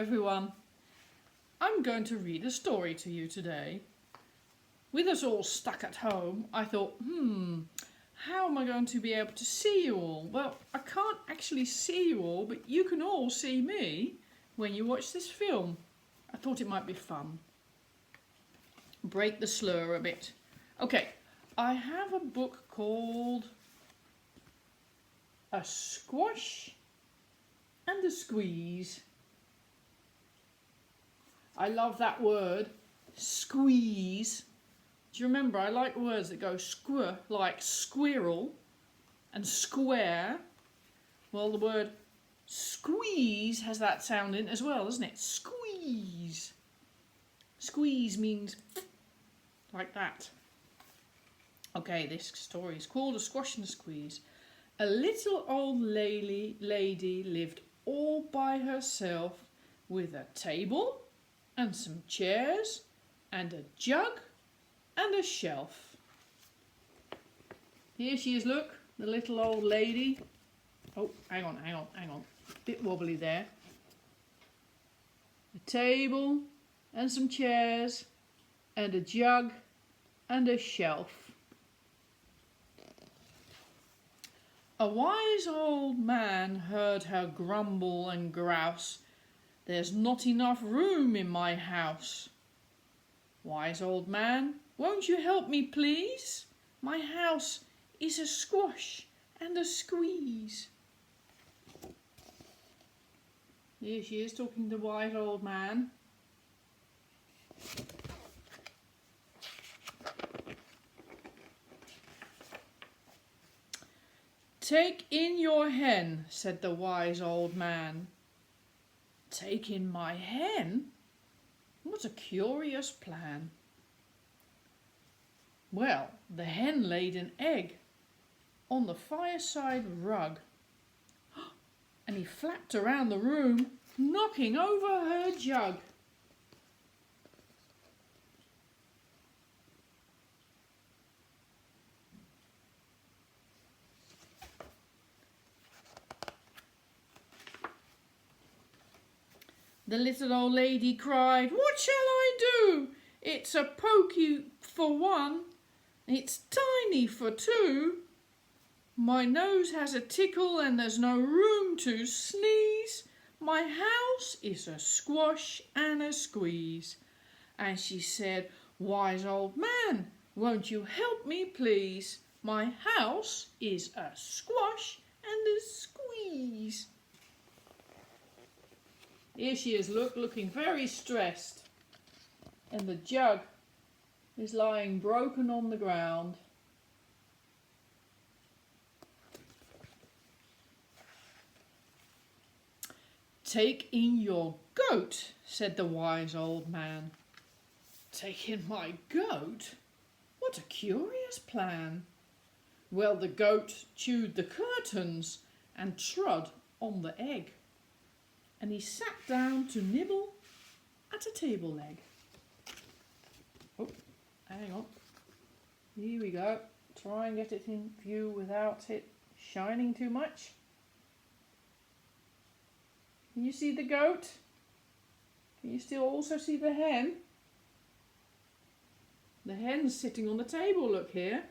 everyone. I'm going to read a story to you today. With us all stuck at home, I thought, how am I going to be able to see you all? Well, I can't actually see you all, but you can all see me when you watch this film. I thought it might be fun. Break the slur a bit. Okay, I have a book called A Squash and a Squeeze. I love that word, squeeze. Do you remember, I like words that go squir, like squirrel and square. Well, the word squeeze has that sound in it as well, doesn't it? Squeeze. Squeeze means like that. Okay, this story is called A Squash and a Squeeze. A little old lady lived all by herself with a table and some chairs and a jug and a shelf. Here she is, look, the little old lady. Oh, hang on. Bit wobbly there. A table and some chairs and a jug and a shelf. A wise old man heard her grumble and grouse. There's not enough room in my house. Wise old man, won't you help me please? My house is a squash and a squeeze. Here she is talking to the wise old man. Take in your hen, said the wise old man. Take in my hen? What a curious plan. Well, the hen laid an egg on the fireside rug, and he flapped around the room, knocking over her jug. The little old lady cried, "What shall I do? It's a pokey for one, it's tiny for two. My nose has a tickle and there's no room to sneeze. My house is a squash and a squeeze." And she said, "Wise old man, won't you help me please? My house is a squash and a squeeze." Here she is, looking very stressed. And the jug is lying broken on the ground. Take in your goat, said the wise old man. Take in my goat? What a curious plan. Well, the goat chewed the curtains and trod on the egg. And he sat down to nibble at a table leg. Oh, hang on. Here we go. Try and get it in view without it shining too much. Can you see the goat? Can you still also see the hen? The hen's sitting on the table, look here.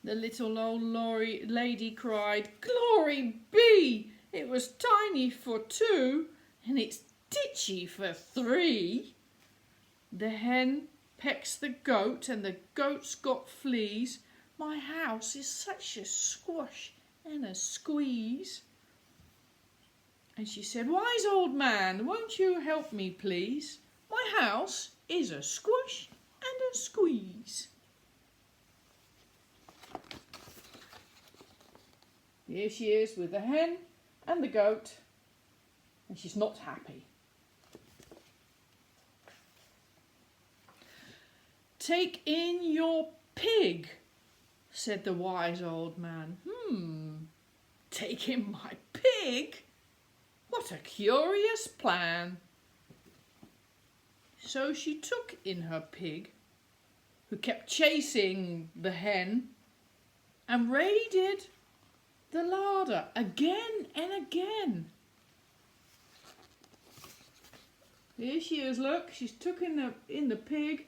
The little old lady cried, "Glory be! It was tiny for two, and it's ditchy for three." The hen pecks the goat, and the goat's got fleas. My house is such a squash and a squeeze. And she said, "Wise old man, won't you help me please? My house is a squash and a squeeze." Here she is with the hen and the goat, and she's not happy. Take in your pig, said the wise old man. Take in my pig? What a curious plan. So she took in her pig, who kept chasing the hen, and raided the larder again and again. Here she is, look, she's took in the pig,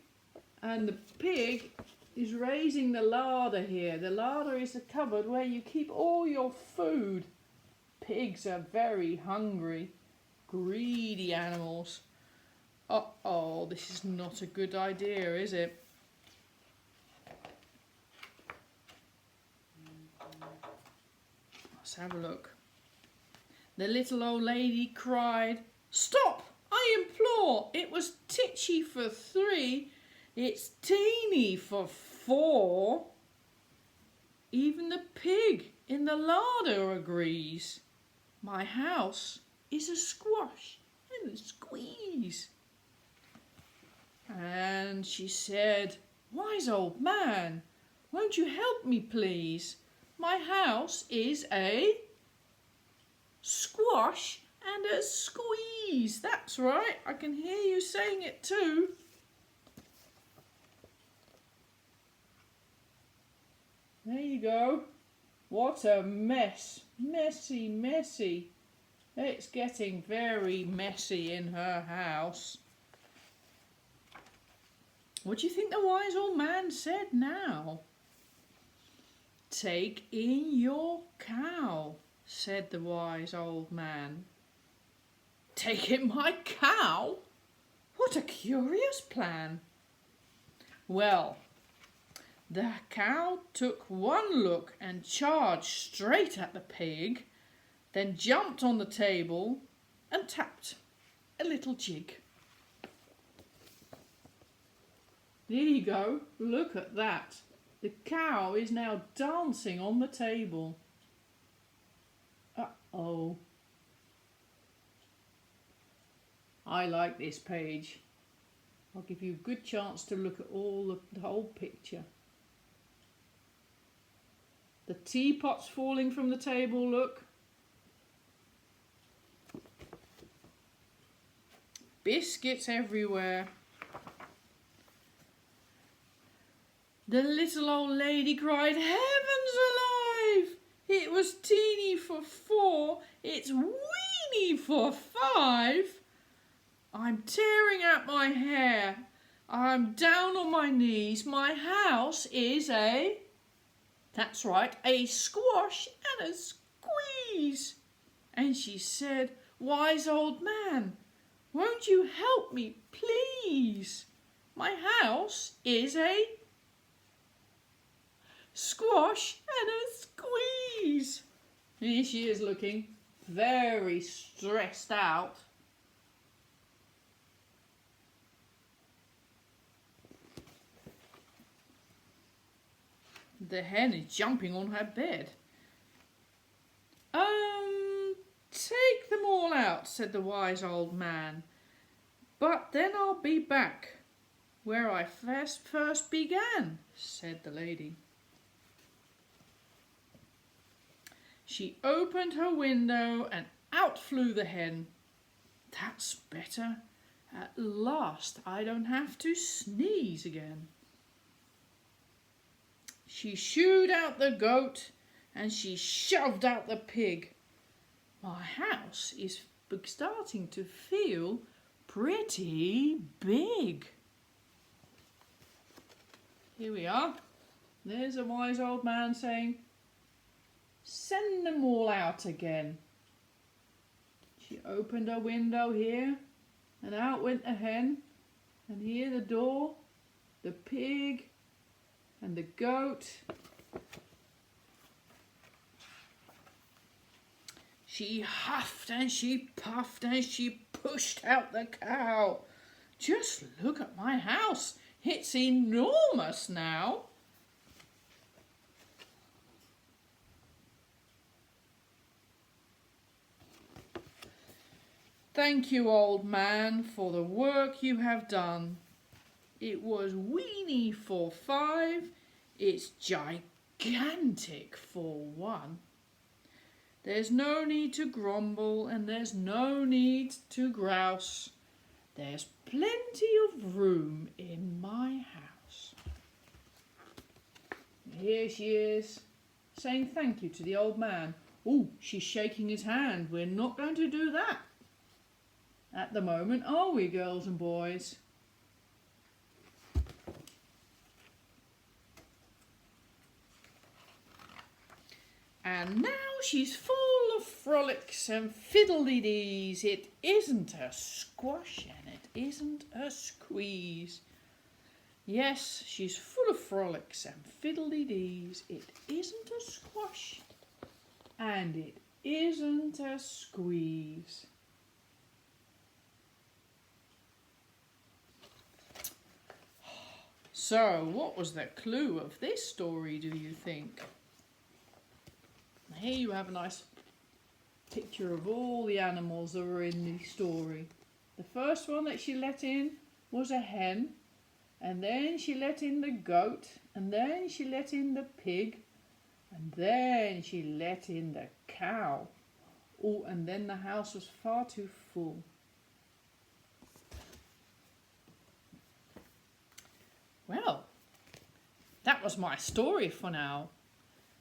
and the pig is raising the larder here. The larder is the cupboard where you keep all your food. Pigs are very hungry, greedy animals. Uh-oh, this is not a good idea, is it? Let's have a look. The little old lady cried, "Stop, I implore! It was titchy for 3, it's teeny for 4. Even the pig in the larder agrees. My house is a squash and a squeeze." And she said, "Wise old man, won't you help me please? My house is a squash and a squeeze." That's right, I can hear you saying it too. There you go. What a mess. Messy, messy. It's getting very messy in her house. What do you think the wise old man said now? "Take in your cow," said the wise old man. Take in my cow? What a curious plan. Well, the cow took one look and charged straight at the pig, then jumped on the table and tapped a little jig. There you go, look at that. The cow is now dancing on the table. Uh-oh. I like this page. I'll give you a good chance to look at the whole picture. The teapot's falling from the table, look. Biscuits everywhere. The little old lady cried, "Heavens alive! It was teeny for 4, it's weeny for 5. I'm tearing out my hair. I'm down on my knees. My house is that's right, a squash and a squeeze." And she said, "Wise old man, won't you help me, please? My house is a squash and a squeeze." Here she is looking very stressed out. The hen is jumping on her bed. Take them all out," said the wise old man. "But then I'll be back where I first began," said the lady. She opened her window and out flew the hen. That's better. At last I don't have to sneeze again. She shooed out the goat and she shoved out the pig. My house is starting to feel pretty big. Here we are. There's a wise old man saying, "Send them all out again." She opened her window here and out went the hen, and here the door, the pig and the goat. She huffed and she puffed and she pushed out the cow. Just look at my house. It's enormous now. Thank you, old man, for the work you have done. It was weeny for 5, it's gigantic for 1. There's no need to grumble and there's no need to grouse. There's plenty of room in my house. Here she is, saying thank you to the old man. Oh, she's shaking his hand. We're not going to do that at the moment, are we, girls and boys? And now she's full of frolics and fiddle-dee-dees. It isn't a squash and it isn't a squeeze. Yes, she's full of frolics and fiddle-dee-dees. It isn't a squash and it isn't a squeeze. So, what was the clue of this story, do you think? Here you have a nice picture of all the animals that were in the story. The first one that she let in was a hen, and then she let in the goat, and then she let in the pig, and then she let in the cow. Oh, and then the house was far too full. Well, that was my story for now.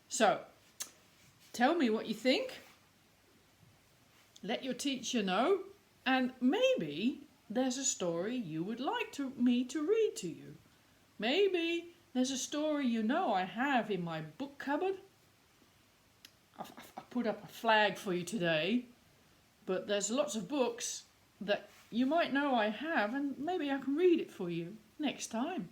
So, tell me what you think. Let your teacher know. And maybe there's a story you would like me to read to you. Maybe there's a story you know I have in my book cupboard. I've put up a flag for you today. But there's lots of books that you might know I have, and maybe I can read it for you next time.